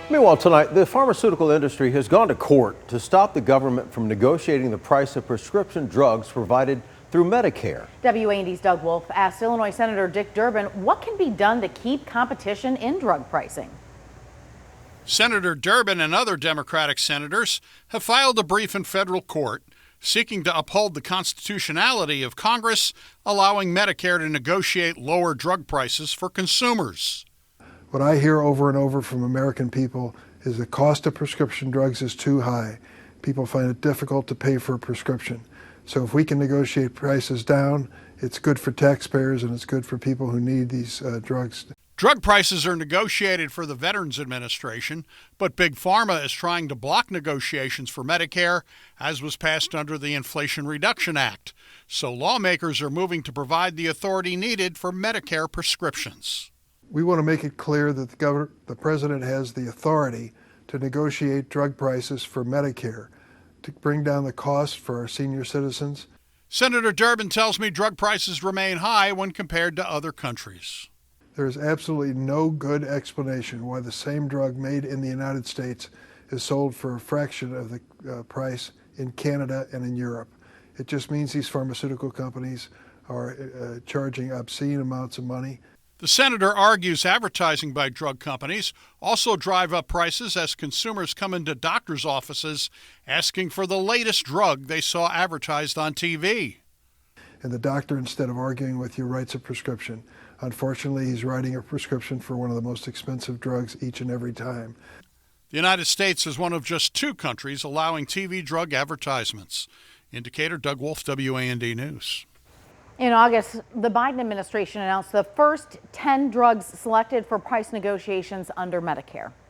Meanwhile, tonight, the pharmaceutical industry has gone to court to stop the government from negotiating the price of prescription drugs provided through Medicare. WAND's Doug Wolfe asked Illinois Senator Dick Durbin what can be done to keep competition in drug pricing. Senator Durbin and other Democratic senators have filed a brief in federal court seeking to uphold the constitutionality of Congress allowing Medicare to negotiate lower drug prices for consumers. What I hear over and over from American people is the cost of prescription drugs is too high. People find it difficult to pay for a prescription. So if we can negotiate prices down, it's good for taxpayers and it's good for people who need these drugs. Drug prices are negotiated for the Veterans Administration, but Big Pharma is trying to block negotiations for Medicare, as was passed under the Inflation Reduction Act. So lawmakers are moving to provide the authority needed for Medicare prescriptions. We want to make it clear that the president has the authority to negotiate drug prices for Medicare to bring down the cost for our senior citizens. Senator Durbin tells me drug prices remain high when compared to other countries. There is absolutely no good explanation why the same drug made in the United States is sold for a fraction of the price in Canada and in Europe. It just means these pharmaceutical companies are charging obscene amounts of money. The senator argues advertising by drug companies also drive up prices as consumers come into doctors' offices asking for the latest drug they saw advertised on TV. And the doctor, instead of arguing with you, writes a prescription. Unfortunately, he's writing a prescription for one of the most expensive drugs each and every time. The United States is one of just 2 countries allowing TV drug advertisements. Indicator Doug Wolfe, WAND News. In August, the Biden administration announced the first 10 drugs selected for price negotiations under Medicare.